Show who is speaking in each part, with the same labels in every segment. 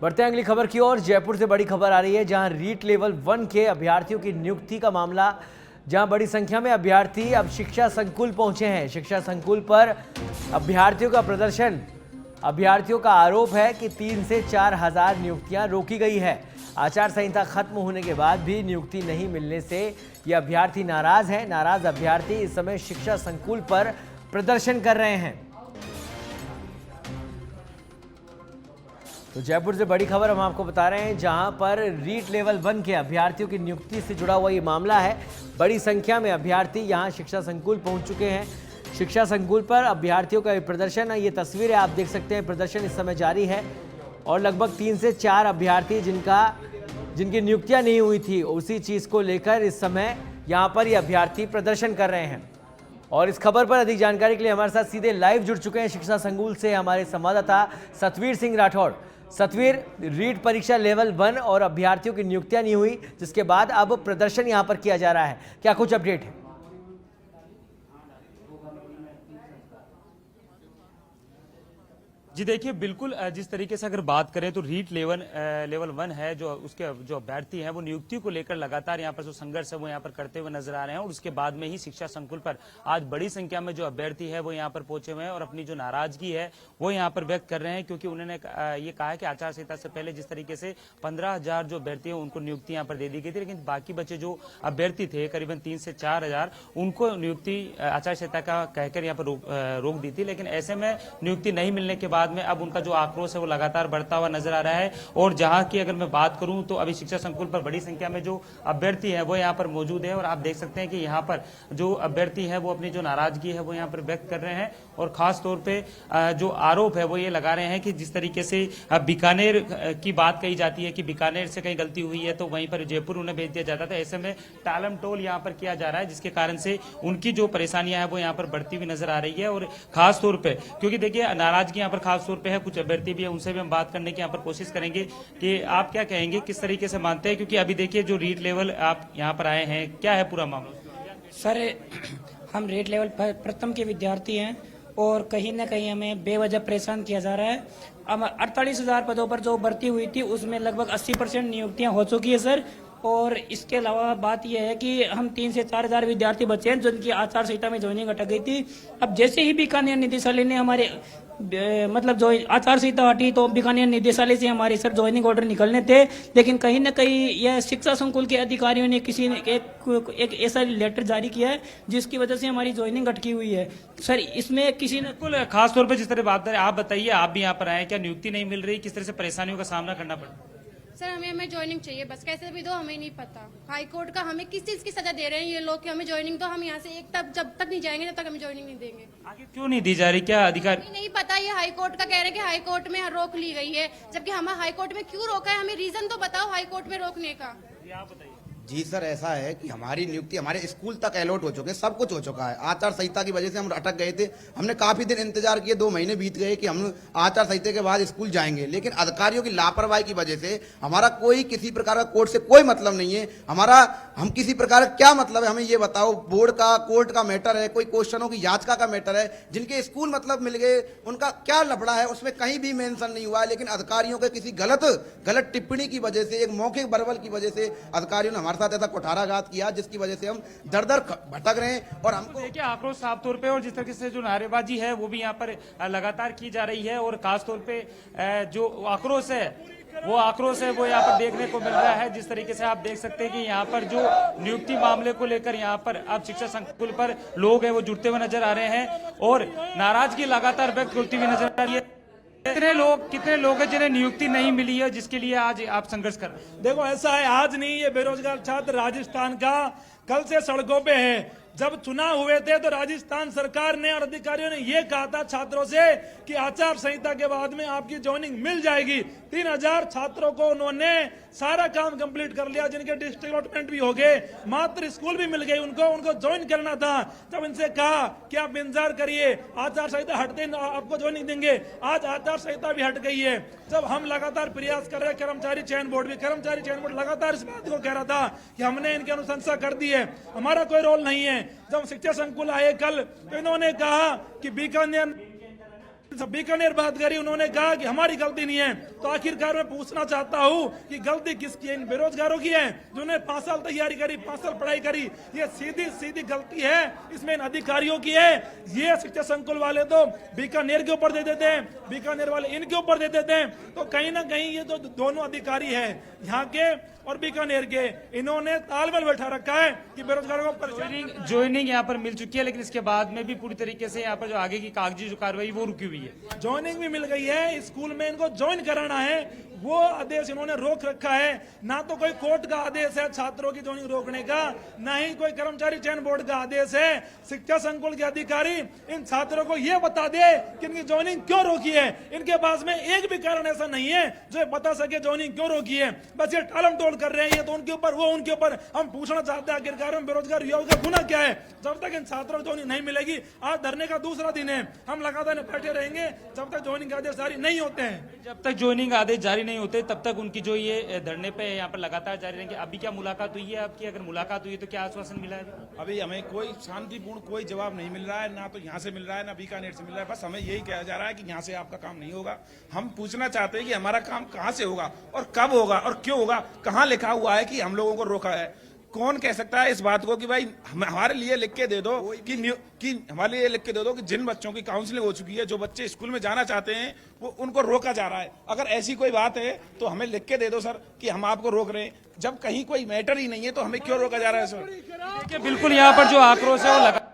Speaker 1: बढ़ते हैं अगली खबर की ओर। जयपुर से बड़ी खबर आ रही है, जहां रीट लेवल 1 के अभ्यर्थियों की नियुक्ति का मामला, जहां बड़ी संख्या में अभ्यर्थी अब शिक्षा संकुल पहुंचे हैं। शिक्षा संकुल पर अभ्यर्थियों का प्रदर्शन। अभ्यर्थियों का आरोप है कि 3 से 4 हजार नियुक्तियां रोकी गई है। आचार संहिता खत्म होने के बाद भी नियुक्ति नहीं मिलने से ये अभ्यर्थी नाराज हैं। नाराज अभ्यर्थी इस समय शिक्षा संकुल पर प्रदर्शन कर रहे हैं। तो जयपुर से बड़ी खबर हम आपको बता रहे हैं, जहां पर रीट लेवल 1 के अभ्यर्थियों की नियुक्ति से जुड़ा हुआ ये मामला है। बड़ी संख्या में अभ्यर्थी यहां शिक्षा संकुल पहुंच चुके हैं। शिक्षा संकुल पर अभ्यर्थियों का प्रदर्शन है। ये तस्वीरें आप देख सकते हैं, प्रदर्शन इस समय जारी है और लगभग 3 से 4 अभ्यर्थी जिनकी नियुक्तियां नहीं हुई थी, उसी चीज को लेकर इस समय यहां पर ये अभ्यर्थी प्रदर्शन कर रहे हैं। और इस खबर पर अधिक जानकारी के लिए हमारे साथ सीधे लाइव जुड़ चुके हैं शिक्षा संकुल से हमारे संवाददाता सतवीर सिंह राठौड़। सतवीर, रीट परीक्षा लेवल 1 और अभ्यर्थियों की नियुक्तियां नहीं हुई, जिसके बाद अब प्रदर्शन यहां पर किया जा रहा है, क्या कुछ अपडेट है?
Speaker 2: जी देखिए, बिल्कुल जिस तरीके से अगर बात करें तो रीट लेवल 1 है, जो उसके जो अभ्यर्थी हैं वो नियुक्ति को लेकर लगातार यहाँ पर जो संघर्ष है वो यहाँ पर करते हुए नजर आ रहे हैं। और उसके बाद में ही शिक्षा संकुल पर आज बड़ी संख्या में जो अभ्यर्थी है वो यहाँ पर पहुंचे हुए हैं और अपनी जो नाराजगी है वो यहाँ पर व्यक्त कर रहे हैं, क्योंकि उन्होंने ये कहा है कि आचार संहिता से पहले जिस तरीके से 15,000 जो अभ्यर्थी है उनको नियुक्ति यहाँ पर दे दी गई थी, लेकिन बाकी बचे जो अभ्यर्थी थे करीबन 3 से 4 हजार, उनको नियुक्ति आचार संहिता का कहकर यहाँ पर रोक दी थी। लेकिन ऐसे में नियुक्ति नहीं मिलने के बाद में अब उनका जो आक्रोश है वो लगातार बढ़ता हुआ नजर आ रहा है। और जहां की अगर मैं बात करूं तो अभी शिक्षा संकुल पर बड़ी संख्या में जो अभ्यर्थी है वो यहाँ पर मौजूद है और आप देख सकते हैं कि यहाँ पर जो अभ्यर्थी है वो अपनी जो नाराजगी है वो यहाँ पर व्यक्त कर रहे हैं। और खास तौर पे जो आरोप है वो ये लगा रहे हैं कि जिस तरीके से बीकानेर की बात कही जाती है कि बीकानेर से कहीं गलती हुई है तो वहीं पर जयपुर उन्हें भेज दिया जाता था, ऐसे में टालम टोल यहाँ पर किया जा रहा है, जिसके कारण से उनकी जो परेशानियां हैं वो यहाँ पर बढ़ती हुई नजर आ रही है। और खास तौर पर क्योंकि देखिए नाराजगी यहाँ पर खास तौर पे है, कुछ अभ्यर्थी भी है, उनसे भी हम बात करने की यहाँ पर कोशिश करेंगे कि आप क्या कहेंगे, किस तरीके से मानते हैं, क्योंकि अभी देखिए जो रीट लेवल आप यहाँ पर आए हैं, क्या है पूरा मामला?
Speaker 3: सर, हम रेट लेवल पर प्रथम के विद्यार्थी हैं और कहीं ना कहीं हमें बेवजह परेशान किया जा रहा है। अब 48,000 पदों पर जो भर्ती हुई थी उसमें लगभग 80% नियुक्तियां हो चुकी है सर। और इसके अलावा बात यह है कि हम 3 से 4 हजार विद्यार्थी बचे हैं जिनकी आचार संहिता में ज्वाइनिंग अटक गई थी। अब जैसे ही बीकानेर निदेशालय ने हमारे मतलब जो आचार संहिता हटी तो बीकानेर निदेशालय से हमारे सर ज्वाइनिंग ऑर्डर निकलने थे, लेकिन कहीं ना कहीं यह शिक्षा संकुल के अधिकारियों ने किसी ने एक ऐसा लेटर जारी किया है जिसकी वजह से हमारी ज्वाइनिंग अटकी हुई है सर। इसमें किसी ने
Speaker 2: खास तौर पर जिस तरह बात करें, आप बताइए, आप भी यहाँ पर आए, क्या नियुक्ति नहीं मिल रही, किस तरह से परेशानियों का सामना करना पड़ रहा है?
Speaker 4: सर हमें ज्वाइनिंग चाहिए, बस कैसे भी दो, हमें नहीं पता हाई कोर्ट का हमें किस चीज की सजा दे रहे हैं ये लोग कि हमें ज्वाइनिंग दो। हम यहाँ से जब तक नहीं जाएंगे तब तक हमें ज्वाइनिंग नहीं देंगे।
Speaker 2: आगे क्यों नहीं दी जा रही, क्या अधिकार
Speaker 4: नहीं पता? ये हाई कोर्ट का कह रहे हैं कि हाई कोर्ट में रोक ली गई है, जबकि हमें हाई कोर्ट में क्यों रोका है, हमें रीजन तो बताओ हाई कोर्ट में रोकने का।
Speaker 2: आप बताइए।
Speaker 5: जी सर, ऐसा है कि हमारी नियुक्ति हमारे स्कूल तक अलॉट हो चुके हैं, सब कुछ हो चुका है। आचार संहिता की वजह से हम अटक गए थे, हमने काफी दिन इंतजार किए, 2 महीने बीत गए कि हम आचार संहिता के बाद स्कूल जाएंगे, लेकिन अधिकारियों की लापरवाही की वजह से हमारा कोई किसी प्रकार का कोर्ट से कोई मतलब नहीं है। हम किसी प्रकार का क्या मतलब है, हमें ये बताओ। बोर्ड का कोर्ट का मैटर है, कोई क्वेश्चनों की याचिका का मैटर है, जिनके स्कूल मतलब मिल गए, उनका क्या लफड़ा है, उसमें कहीं भी मेंशन नहीं हुआ है। लेकिन अधिकारियों के किसी गलत टिप्पणी की वजह से, एक मौखिक बरबल की वजह से अधिकारियों ने हमारे साथ ऐसा कुठाराघात किया, जिसकी वजह से हम दर दर भटक रहे हैं। और हमको
Speaker 2: देखिए आक्रोश साफ तौर पे, और जिस तरीके से जो नारेबाजी है वो भी यहाँ पर लगातार की जा रही है, और खास तौर पे जो आक्रोश है वो यहाँ पर देखने को मिल रहा है। जिस तरीके से आप देख सकते हैं कि यहाँ पर जो नियुक्ति मामले को लेकर यहाँ पर अब शिक्षा संकुल पर लोग हैं वो जुटते हुए नजर आ रहे हैं और नाराजगी लगातार व्यक्त होती हुई नजर आ रही है। कितने लोग हैं जिन्हें नियुक्ति नहीं मिली है, जिसके लिए आज आप संघर्ष कर रहे हैं?
Speaker 6: देखो ऐसा है, आज नहीं, ये बेरोजगार छात्र राजस्थान का कल से सड़कों पे है। जब चुनाव हुए थे तो राजस्थान सरकार ने और अधिकारियों ने ये कहा था छात्रों से कि आचार संहिता के बाद में आपकी ज्वाइनिंग मिल जाएगी। 3,000 छात्रों को उन्होंने सारा काम कंप्लीट कर लिया, जिनके डिस्ट्रिक्ट अलॉटमेंट भी हो गए, मात्र स्कूल भी मिल गए, उनको ज्वाइन करना था। जब इनसे कहा कि आप इंतजार करिए, आचार संहिता हटते आपको ज्वाइनिंग देंगे, आज आचार संहिता भी हट गई है। जब हम लगातार प्रयास कर रहे, कर्मचारी चयन बोर्ड लगातार इस बात को कह रहा था कि हमने इनकी अनुशंसा कर दी है, हमारा कोई रोल नहीं है। जब शिक्षा संकुल आए कल तो इन्होंने कहा कि बीकानेर बीकानेर बात करी, उन्होंने कहा कि हमारी गलती नहीं है। तो आखिरकार मैं पूछना चाहता हूँ कि गलती किसकी है? इन बेरोजगारों की है जिन्होंने 5 साल तैयारी करी, 5 साल पढ़ाई करी। ये सीधी सीधी गलती है इसमें इन अधिकारियों की है। ये शिक्षा संकुल वाले तो बीकानेर के ऊपर दे देते हैं, बीकानेर वाले इनके ऊपर दे देते हैं। तो कहीं ना कहीं ये तो दोनों अधिकारी है यहाँ के और बीकानेर के, इन्होंने तालमेल बैठा रखा है कि बेरोजगारों को परेशान।
Speaker 2: ज्वाइनिंग यहाँ पर मिल चुकी है, लेकिन इसके बाद में भी पूरी तरीके से यहाँ पर जो आगे की कागजी जो कार्रवाई वो रुकी हुई है।
Speaker 6: ज्वाइनिंग भी मिल गई है, स्कूल में इनको ज्वाइन कराना है, वो आदेश इन्होंने रोक रखा है। ना तो कोई कोर्ट का आदेश है छात्रों की ज्वाइनिंग रोकने का, ना ही कोई कर्मचारी चयन बोर्ड का आदेश है। शिक्षा संकुल के अधिकारी इन छात्रों को ये बता दे कि इनकी ज्वाइनिंग क्यों रोकी है। इनके पास में एक भी कारण ऐसा नहीं है जो बता सके ज्वाइनिंग क्यों रोकी है। बस ये टालम टोल कर रहे हैं, ये तो उनके ऊपर वो उनके ऊपर। हम पूछना चाहते हैं आखिरकार हम बेरोजगार युवाओं का गुना क्या है? जब तक इन छात्रों को ज्वाइनिंग नहीं मिलेगी, आज धरने का दूसरा दिन है, हम लगातार बैठे रहेंगे जब तक ज्वाइनिंग आदेश जारी नहीं होते हैं।
Speaker 2: जब तक ज्वाइनिंग आदेश जारी नहीं होते तब तक उनकी जो ये धरने पे यहाँ पर लगातार जारी रहेंगे। अभी क्या मुलाकात हुई है आपकी? अगर मुलाकात हुई है तो क्या आश्वासन मिला है?
Speaker 7: अभी हमें कोई शांतिपूर्ण कोई जवाब नहीं मिल रहा है, ना तो यहाँ से मिल रहा है ना बीकानेर से मिल रहा है। बस हमें यही कहा जा रहा है कि यहाँ से आपका काम नहीं होगा। हम पूछना चाहते हैं कि हमारा काम कहाँ से होगा और कब होगा और क्यों होगा? कहाँ लिखा हुआ है कि हम लोगों को रोका है? कौन कह सकता है इस बात को कि भाई हमारे लिए लिख के दे दो कि हमारे लिए लिख के दे दो कि जिन बच्चों की काउंसलिंग हो चुकी है, जो बच्चे स्कूल में जाना चाहते हैं, वो उनको रोका जा रहा है। अगर ऐसी कोई बात है तो हमें लिख के दे दो सर कि हम आपको रोक रहे हैं। जब कहीं कोई मैटर ही नहीं है तो हमें क्यों रोका जा रहा है सर?
Speaker 2: देखिए, बिल्कुल यहाँ पर जो आक्रोश है वो लगा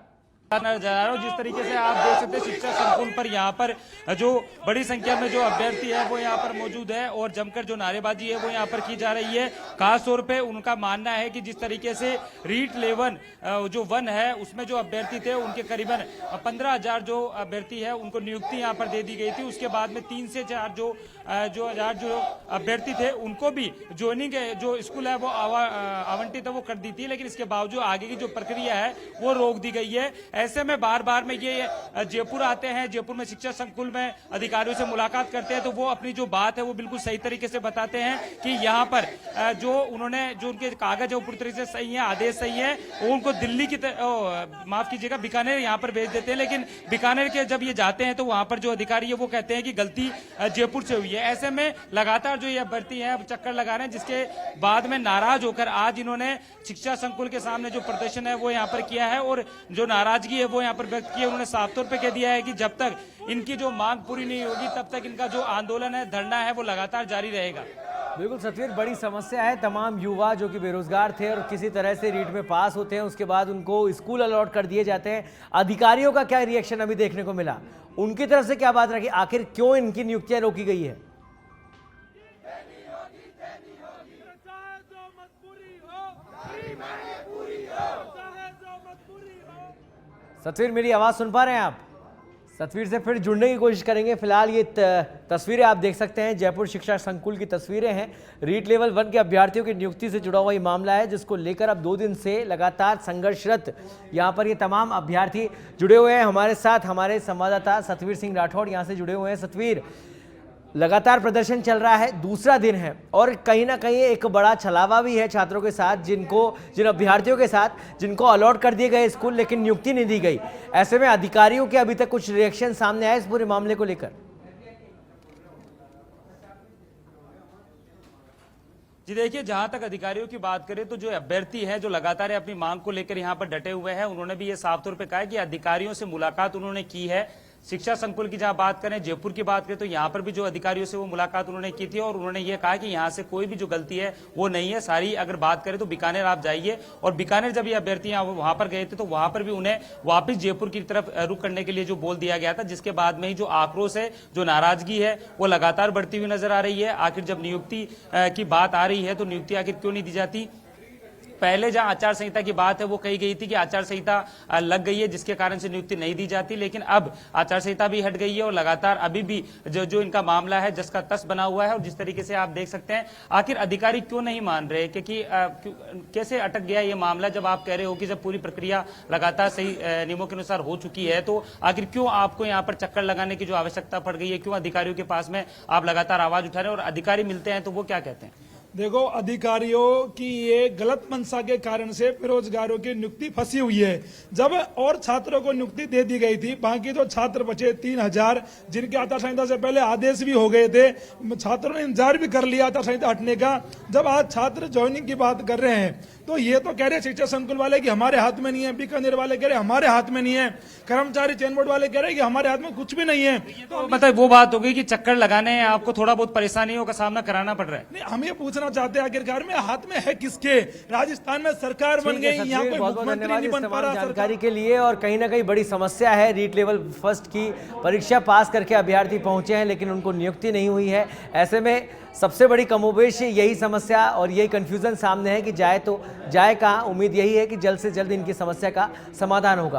Speaker 2: नजर आ रहा है। जिस तरीके से आप देख सकते हैं शिक्षा संकुल पर यहाँ पर जो बड़ी संख्या में जो अभ्यर्थी है वो यहाँ पर मौजूद है और जमकर जो नारेबाजी है वो यहाँ पर की जा रही है। खास तौर पे उनका मानना है कि जिस तरीके से रीट लेवल जो 1 है उसमें जो अभ्यर्थी थे उनके करीबन 15,000 जो अभ्यर्थी है उनको नियुक्ति यहाँ पर दे दी गई थी। उसके बाद में 3 से 4 जो अभ्यर्थी थे उनको भी ज्वाइनिंग जो स्कूल है वो आवंटित है वो कर दी थी, लेकिन इसके बावजूद आगे की जो प्रक्रिया है वो रोक दी गई है। ऐसे में बार बार में ये जयपुर आते हैं, जयपुर में शिक्षा संकुल में अधिकारियों से मुलाकात करते हैं तो वो अपनी जो बात है वो बिल्कुल सही तरीके से बताते हैं कि यहाँ पर जो उनके कागज है वो पूरी तरीके से सही है, आदेश सही है। वो उनको दिल्ली की माफ कीजिएगा बीकानेर यहाँ पर भेज देते हैं, लेकिन बीकानेर के जब ये जाते हैं तो वहां पर जो अधिकारी है वो कहते हैं कि गलती जयपुर से हुई है। ऐसे में लगातार जो ये अभ्यर्थी है चक्कर लगा रहे हैं, जिसके बाद में नाराज होकर आज इन्होंने शिक्षा संकुल के सामने जो प्रदर्शन है वो यहाँ पर किया है और जो नाराजगी है वो यहाँ पर व्यक्त की है। उन्होंने साफ तौर पे कह दिया है कि जब तक इनकी जो मांग पूरी नहीं होगी तब तक इनका जो आंदोलन है, धरना है, वो लगातार जारी रहेगा।
Speaker 1: बिल्कुल सतवीर, बड़ी समस्या है। तमाम युवा जो कि बेरोजगार थे और किसी तरह से रीट में पास होते हैं, उसके बाद उनको स्कूल अलॉट कर दिए जाते हैं। अधिकारियों का क्या रिएक्शन अभी देखने को मिला? उनकी तरफ से क्या बात रखी? आखिर क्यों इनकी नियुक्तियां रोकी गई है? सतवीर, मेरी आवाज सुन पा रहे हैं आप? सतवीर से फिर जुड़ने की कोशिश करेंगे। फिलहाल ये तस्वीरें आप देख सकते हैं, जयपुर शिक्षा संकुल की तस्वीरें हैं। रीट लेवल 1 के अभ्यर्थियों की नियुक्ति से जुड़ा हुआ ये मामला है, जिसको लेकर अब 2 दिन से लगातार संघर्षरत यहाँ पर ये तमाम अभ्यर्थी जुड़े हुए हैं। हमारे साथ हमारे संवाददाता सतवीर सिंह राठौड़ यहाँ से जुड़े हुए हैं। सतवीर, लगातार प्रदर्शन चल रहा है, दूसरा दिन है और कहीं ना कहीं एक बड़ा छलावा भी है छात्रों के साथ, जिन अभ्यर्थियों के साथ जिनको अलॉट कर दिए गए स्कूल लेकिन नियुक्ति नहीं दी गई। ऐसे में अधिकारियों के अभी तक कुछ रिएक्शन सामने आए इस पूरे मामले को लेकर?
Speaker 2: जी देखिए, जहां तक अधिकारियों की बात करें तो जो अभ्यर्थी है जो लगातार अपनी मांग को लेकर यहां पर डटे हुए हैं, उन्होंने भी ये साफ तौर पे कहा है कि अधिकारियों से मुलाकात उन्होंने की है। शिक्षा संकुल की जहां बात करें, जयपुर की बात करें तो यहां पर भी जो अधिकारियों से वो मुलाकात उन्होंने की थी और उन्होंने ये कहा कि यहां से कोई भी जो गलती है वो नहीं है सारी। अगर बात करें तो बीकानेर आप जाइए, और बीकानेर जब ये अभ्यर्थी वहां पर गए थे तो वहां पर भी उन्हें वापस जयपुर की तरफ रुख करने के लिए जो बोल दिया गया था, जिसके बाद में ही जो आक्रोश है, जो नाराजगी है वो लगातार बढ़ती हुई नजर आ रही है। आखिर जब नियुक्ति की बात आ रही है तो नियुक्ति आखिर क्यों नहीं दी जाती? पहले जहां आचार संहिता की बात है वो कही गई थी कि आचार संहिता लग गई है जिसके कारण से नियुक्ति नहीं दी जाती, लेकिन अब आचार संहिता भी हट गई है और लगातार अभी भी जो इनका मामला है जस का तस बना हुआ है। और जिस तरीके से आप देख सकते हैं, आखिर अधिकारी क्यों नहीं मान रहे, क्योंकि कैसे अटक गया ये मामला? जब आप कह रहे हो कि जब पूरी प्रक्रिया लगातार सही नियमों के अनुसार हो चुकी है तो आखिर क्यों आपको यहाँ पर चक्कर लगाने की जो आवश्यकता पड़ गई है? क्यों अधिकारियों के पास में आप लगातार आवाज उठा रहे हैं और अधिकारी मिलते हैं तो वो क्या कहते हैं?
Speaker 6: देखो, अधिकारियों की ये गलत मंशा के कारण से बेरोजगारों की नियुक्ति फंसी हुई है। जब और छात्रों को नियुक्ति दे दी गई थी, बाकी तो छात्र बचे 3000 जिनके आचार संहिता से पहले आदेश भी हो गए थे, छात्रों ने इंतजार भी कर लिया आचार संहिता हटने का। जब आज छात्र ज्वाइनिंग की बात कर रहे हैं तो ये तो कह रहे शिक्षा संकुल वाले कि हमारे हाथ में नहीं है, बीकानेर वाले कह रहे हमारे हाथ में नहीं है, कर्मचारी चयन बोर्ड वाले कह रहे कि हमारे हाथ में कुछ भी नहीं है।
Speaker 2: तो मतलब वो बात हो गई कि चक्कर लगाने आपको थोड़ा बहुत परेशानियों का सामना कराना पड़ रहा है।
Speaker 6: नहीं, हम ये पूछना चाहते हैं आखिरकार में हाथ में है किसके? राजस्थान में सरकार बन गई, यहाँ कोई
Speaker 1: बहुत बहुत
Speaker 6: मुख्यमंत्री
Speaker 1: धन्यवाद
Speaker 6: नहीं
Speaker 1: इस
Speaker 6: बन पा
Speaker 1: तमाम
Speaker 6: रहा।
Speaker 1: जानकारी के लिए। और कहीं ना कहीं बड़ी समस्या है, रीट लेवल फर्स्ट की परीक्षा पास करके अभ्यर्थी पहुंचे हैं लेकिन उनको नियुक्ति नहीं हुई है। ऐसे में सबसे बड़ी कमोबेश यही समस्या और यही कंफ्यूजन सामने है कि जाए तो जाए कहाँ। उम्मीद यही है कि जल्द से जल्द इनकी समस्या का समाधान होगा।